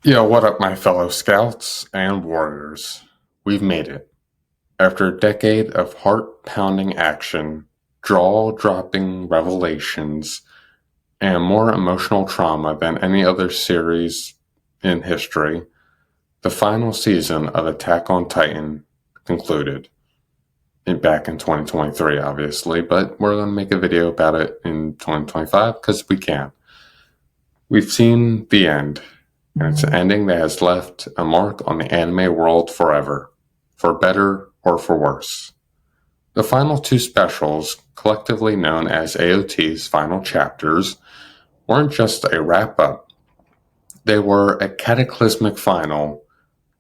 Yo, what up, my fellow scouts and warriors? We've made it. After a decade of heart pounding action, jaw dropping revelations, and more emotional trauma than any other series in history, the final season of Attack on Titan concluded. Back in 2023, obviously, but we're going to make a video about it in 2025 because we can. We've seen the end. And it's an ending that has left a mark on the anime world forever, for better or for worse. The final two specials, collectively known as AOT's final chapters, weren't just a wrap-up. They were a cataclysmic final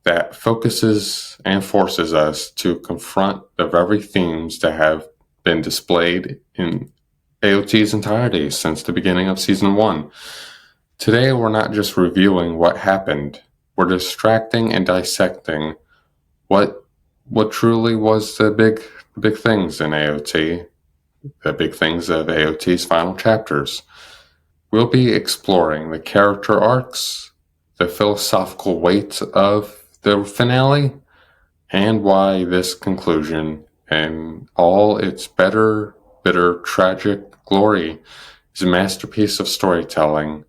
that focuses and forces us to confront the very themes that have been displayed in AOT's entirety since the beginning of Season 1. Today, we're not just reviewing what happened, we're distracting and dissecting what truly was the big things in AOT, the big things of AOT's final chapters. We'll be exploring the character arcs, the philosophical weight of the finale, and why this conclusion and all its bitter, tragic glory is a masterpiece of storytelling.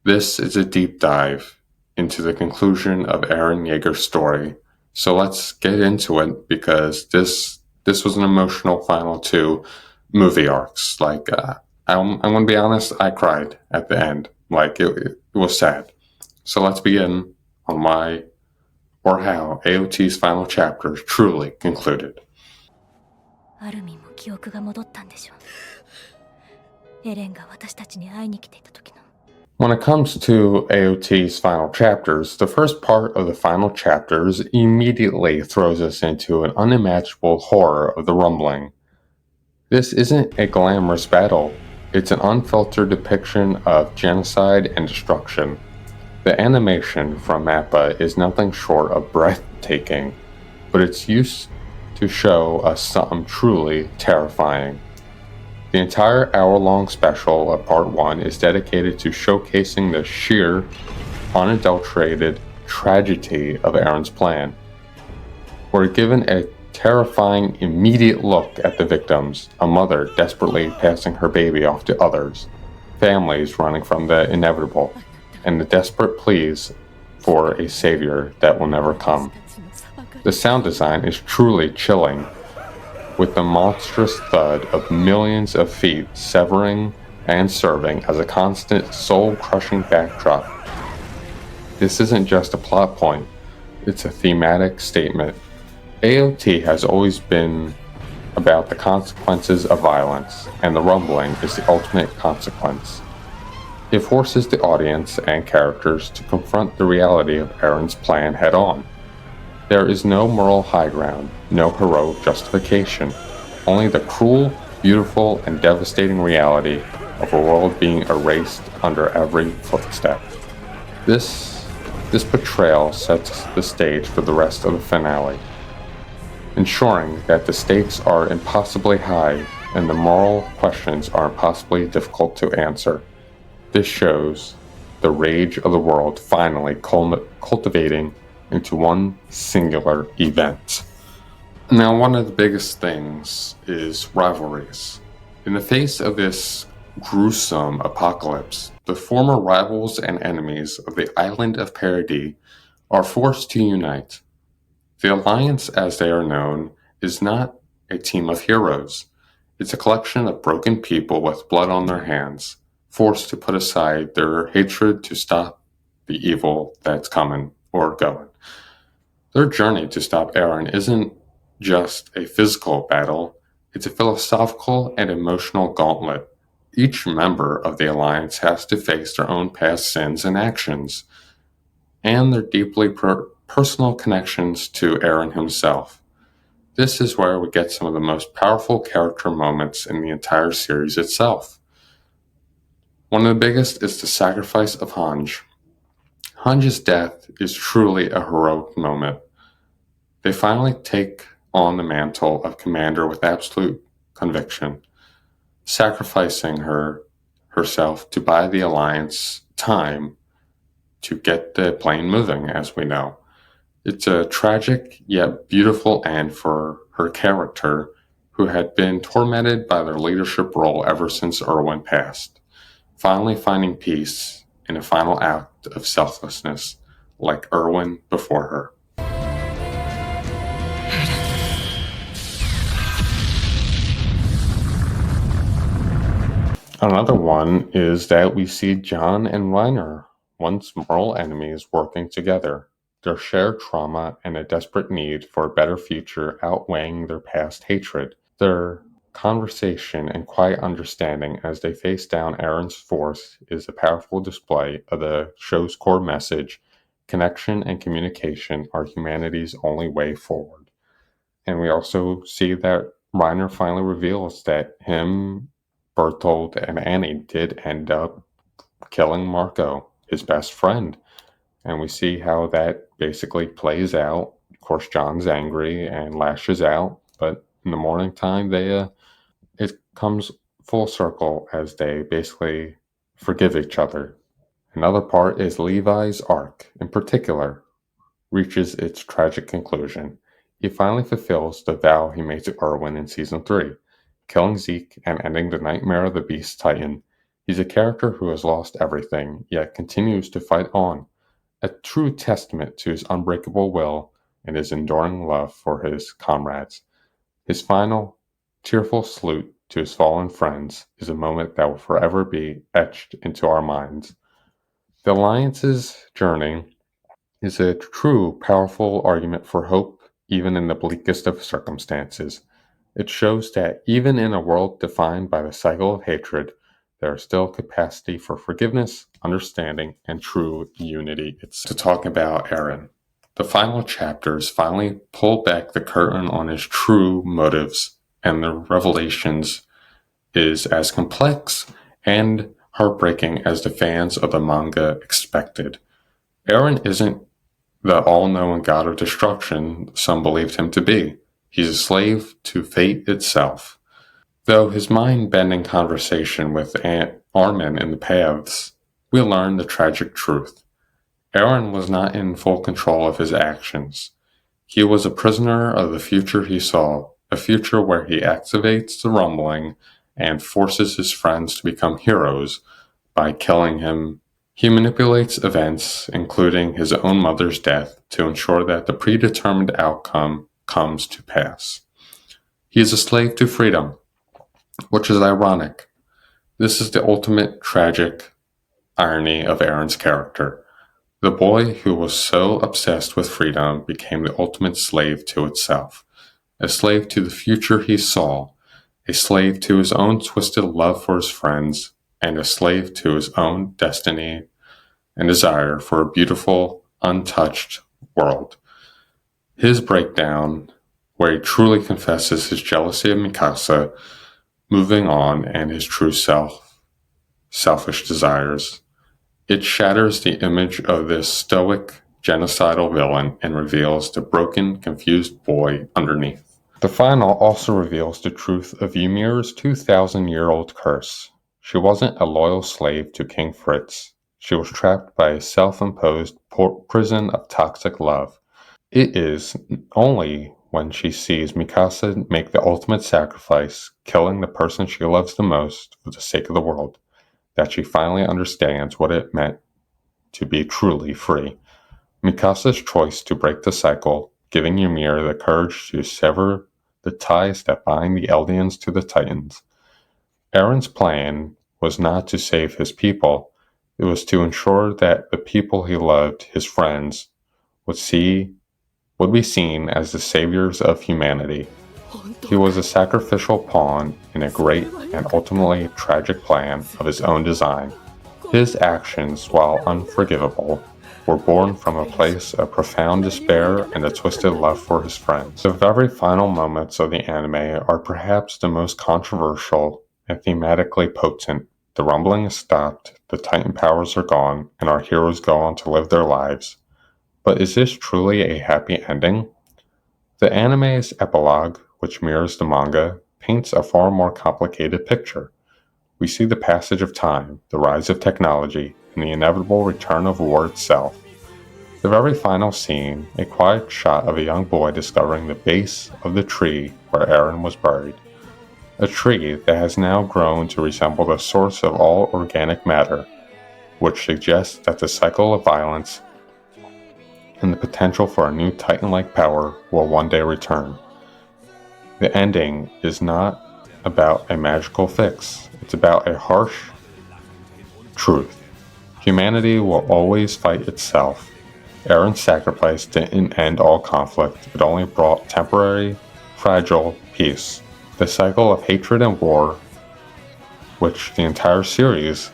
This is a deep dive into the conclusion of Eren Yeager's story. So let's get into it because this was an emotional final two movie arcs. I'm going to be honest, I cried at the end. It was sad. So let's begin on why or how AOT's final chapters truly concluded. アルミンも記憶が戻ったんでしょう。エレンが私たちに会いに来ていた時の。When it comes to AOT's final chapters, the first part of the final chapters immediately throws us into an unimaginable horror of the rumbling. This isn't a glamorous battle, it's an unfiltered depiction of genocide and destruction. The animation from Mappa is nothing short of breathtaking, but it's used to show us something truly terrifying. The entire hour-long special of Part 1 is dedicated to showcasing the sheer, unadulterated tragedy of Eren's plan. We're given a terrifying, immediate look at the victims, a mother desperately passing her baby off to others, families running from the inevitable, and the desperate pleas for a savior that will never come. The sound design is truly chilling, with the monstrous thud of millions of feet severing and serving as a constant soul-crushing backdrop. This isn't just a plot point, it's a thematic statement. AOT has always been about the consequences of violence, and the rumbling is the ultimate consequence. It forces the audience and characters to confront the reality of Eren's plan head-on. There is no moral high ground, no heroic justification, only the cruel, beautiful, and devastating reality of a world being erased under every footstep. This portrayal sets the stage for the rest of the finale, ensuring that the stakes are impossibly high and the moral questions are impossibly difficult to answer. This shows the rage of the world finally cultivating into one singular event. Now, one of the biggest things is rivalries. In the face of this gruesome apocalypse, the former rivals and enemies of the island of Paradis are forced to unite. The Alliance, as they are known, is not a team of heroes. It's a collection of broken people with blood on their hands, forced to put aside their hatred to stop the evil that's coming or going. Their journey to stop Eren isn't just a physical battle, it's a philosophical and emotional gauntlet. Each member of the Alliance has to face their own past sins and actions, and their deeply personal connections to Eren himself. This is where we get some of the most powerful character moments in the entire series itself. One of the biggest is the sacrifice of Hange. Hange's death is truly a heroic moment. They finally take on the mantle of commander with absolute conviction, sacrificing herself to buy the Alliance time to get the plane moving, as we know. It's a tragic yet beautiful end for her character, who had been tormented by their leadership role ever since Erwin passed, finally finding peace in a final act of selflessness, like Erwin before her. Another one is that we see John and Reiner, once mortal enemies, working together, their shared trauma and a desperate need for a better future outweighing their past hatred. Their conversation and quiet understanding as they face down Aaron's force is a powerful display of the show's core message: connection and communication are humanity's only way forward. And we also see that Reiner finally reveals that him, Bertold, and Annie did end up killing Marco, his best friend. And we see how that basically plays out. Of course, John's angry and lashes out, but in the morning time, it comes full circle as they basically forgive each other. Another part is Levi's arc, in particular, reaches its tragic conclusion. He finally fulfills the vow he made to Erwin in Season 3, killing Zeke and ending the nightmare of the Beast Titan. He's a character who has lost everything, yet continues to fight on, a true testament to his unbreakable will and his enduring love for his comrades. His final, tearful salute to his fallen friends is a moment that will forever be etched into our minds. The Alliance's journey is a true, powerful argument for hope, even in the bleakest of circumstances. It shows that even in a world defined by the cycle of hatred, there is still capacity for forgiveness, understanding, and true unity. It's to talk about Eren. The final chapters finally pull back the curtain on his true motives, and the revelations is as complex and heartbreaking as the fans of the manga expected. Eren isn't the all-knowing god of destruction some believed him to be. He's a slave to fate itself. Though his mind-bending conversation with Aunt Armin in the paths, we learn the tragic truth. Eren was not in full control of his actions. He was a prisoner of the future he saw, a future where he activates the rumbling and forces his friends to become heroes by killing him. He manipulates events, including his own mother's death, to ensure that the predetermined outcome comes to pass. He is a slave to freedom, which is ironic. This is the ultimate tragic irony of Eren's character. The boy who was so obsessed with freedom became the ultimate slave to itself, a slave to the future he saw, a slave to his own twisted love for his friends, and a slave to his own destiny and desire for a beautiful, untouched world. His breakdown, where he truly confesses his jealousy of Mikasa, moving on, and his true selfish desires. It shatters the image of this stoic, genocidal villain and reveals the broken, confused boy underneath. The final also reveals the truth of Ymir's 2,000-year-old curse. She wasn't a loyal slave to King Fritz. She was trapped by a self-imposed prison of toxic love. It is only when she sees Mikasa make the ultimate sacrifice, killing the person she loves the most for the sake of the world, that she finally understands what it meant to be truly free. Mikasa's choice to break the cycle, giving Ymir the courage to sever the ties that bind the Eldians to the Titans. Eren's plan was not to save his people, it was to ensure that the people he loved, his friends, would be seen as the saviors of humanity. He was a sacrificial pawn in a great and ultimately tragic plan of his own design. His actions, while unforgivable, were born from a place of profound despair and a twisted love for his friends. The very final moments of the anime are perhaps the most controversial and thematically potent. The rumbling is stopped, the Titan powers are gone, and our heroes go on to live their lives. But is this truly a happy ending? The anime's epilogue, which mirrors the manga, paints a far more complicated picture. We see the passage of time, the rise of technology, in the inevitable return of war itself. The very final scene, a quiet shot of a young boy discovering the base of the tree where Eren was buried. A tree that has now grown to resemble the source of all organic matter, which suggests that the cycle of violence and the potential for a new Titan-like power will one day return. The ending is not about a magical fix, it's about a harsh truth. Humanity will always fight itself. Eren's sacrifice didn't end all conflict, it only brought temporary, fragile peace. The cycle of hatred and war, which the entire series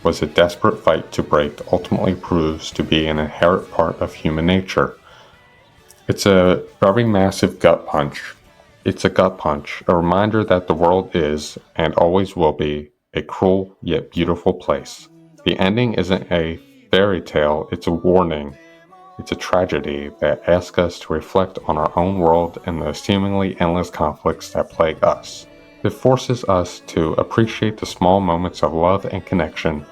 was a desperate fight to break, ultimately proves to be an inherent part of human nature. It's a very massive gut punch. It's a gut punch, a reminder that the world is, and always will be, a cruel yet beautiful place. The ending isn't a fairy tale, it's a warning. It's a tragedy that asks us to reflect on our own world and the seemingly endless conflicts that plague us. It forces us to appreciate the small moments of love and connection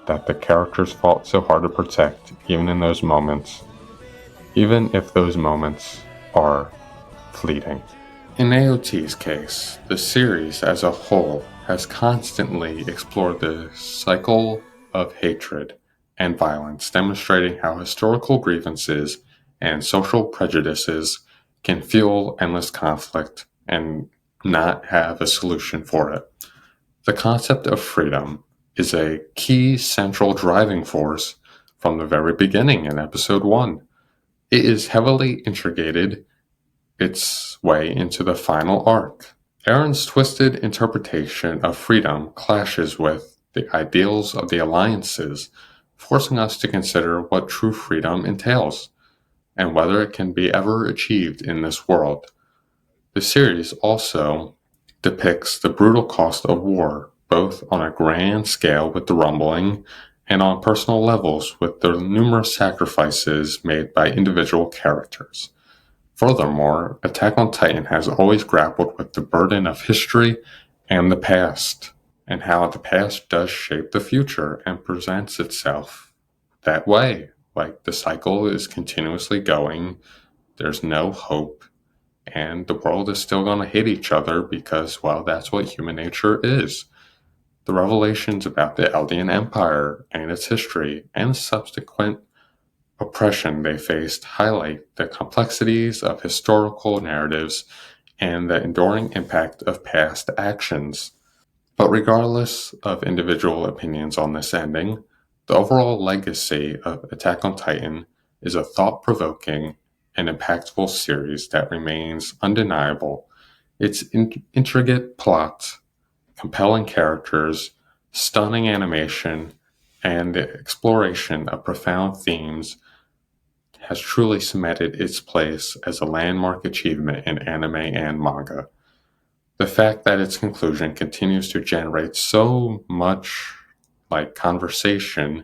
that the characters fought so hard to protect, even in those moments, even if those moments are fleeting. In AOT's case, the series as a whole has constantly explored the cycle of hatred and violence, demonstrating how historical grievances and social prejudices can fuel endless conflict and not have a solution for it. The concept of freedom is a key central driving force from the very beginning in episode 1. It is heavily integrated its way into the final arc. Eren's twisted interpretation of freedom clashes with the ideals of the alliances, forcing us to consider what true freedom entails, and whether it can be ever achieved in this world. The series also depicts the brutal cost of war, both on a grand scale with the rumbling, and on personal levels with the numerous sacrifices made by individual characters. Furthermore, Attack on Titan has always grappled with the burden of history and the past, and how the past does shape the future and presents itself that way. Like the cycle is continuously going, there's no hope, and the world is still going to hate each other because, well, that's what human nature is. The revelations about the Eldian Empire and its history and subsequent oppression they faced highlight the complexities of historical narratives and the enduring impact of past actions. But regardless of individual opinions on this ending, the overall legacy of Attack on Titan is a thought-provoking and impactful series that remains undeniable. Its intricate plot, compelling characters, stunning animation, and the exploration of profound themes has truly cemented its place as a landmark achievement in anime and manga. The fact that its conclusion continues to generate so much conversation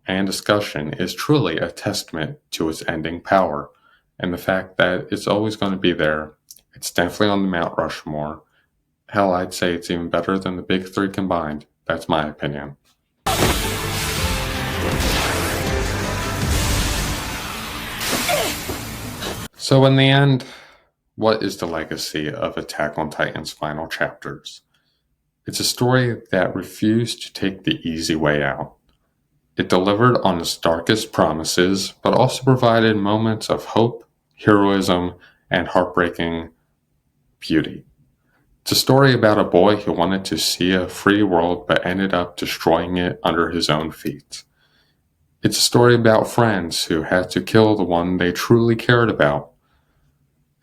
and discussion is truly a testament to its ending power, and the fact that it's always going to be there. It's definitely on the Mount Rushmore. Hell, I'd say it's even better than the big three combined. That's my opinion. So in the end, what is the legacy of Attack on Titan's final chapters? It's a story that refused to take the easy way out. It delivered on its darkest promises, but also provided moments of hope, heroism, and heartbreaking beauty. It's a story about a boy who wanted to see a free world but ended up destroying it under his own feet. It's a story about friends who had to kill the one they truly cared about.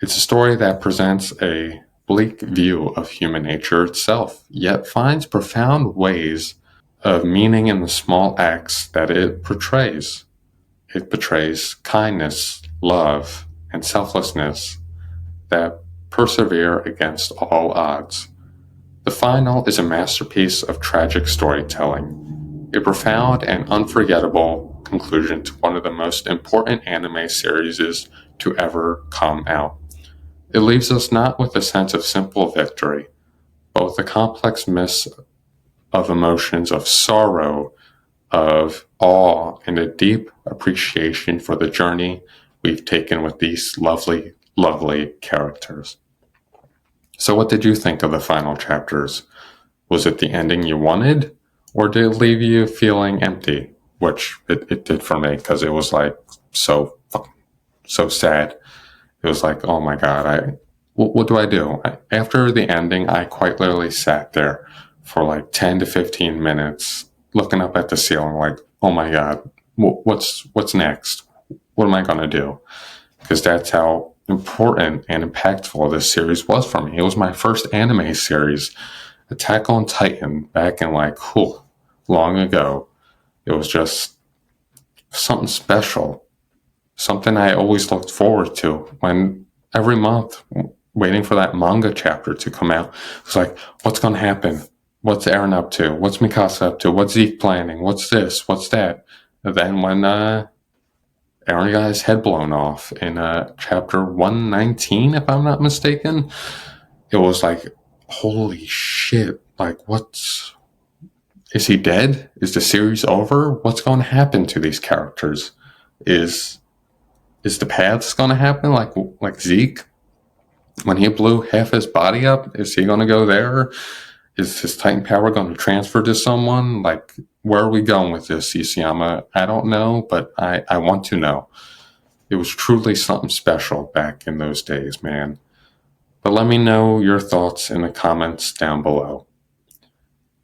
It's a story that presents a bleak view of human nature itself, yet finds profound ways of meaning in the small acts that it portrays. It portrays kindness, love, and selflessness that persevere against all odds. The final is a masterpiece of tragic storytelling, a profound and unforgettable conclusion to one of the most important anime series to ever come out. It leaves us not with a sense of simple victory, but with a complex mix of emotions of sorrow, of awe and a deep appreciation for the journey we've taken with these lovely, lovely characters. So what did you think of the final chapters? Was it the ending you wanted, or did it leave you feeling empty? Which it did for me, because it was like so sad. It was like, oh my god, what do I do? After the ending, I quite literally sat there for like 10 to 15 minutes looking up at the ceiling like, oh my god, what's next? What am I going to do? Because that's how important and impactful this series was for me. It was my first anime series, Attack on Titan, back in like, long ago. It was just something special, something I always looked forward to when every month, waiting for that manga chapter to come out. It's like, what's going to happen? What's Eren up to? What's Mikasa up to? What's Zeke planning? What's this? What's that? And then when Eren got his head blown off in chapter 119, if I'm not mistaken, it was like, holy shit, like is he dead? Is the series over? What's going to happen to these characters? Is the paths going to happen like Zeke? When he blew half his body up, is he going to go there? Is his Titan power going to transfer to someone? Like, where are we going with this, Isayama? I don't know, but I want to know. It was truly something special back in those days, man. But let me know your thoughts in the comments down below.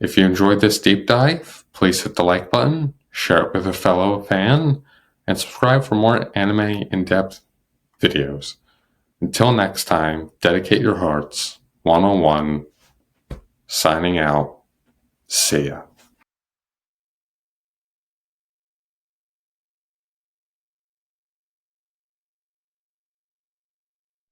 If you enjoyed this deep dive, please hit the like button, share it with a fellow fan, and subscribe for more anime in-depth videos. Until next time, dedicate your hearts. 101. Signing out. See ya.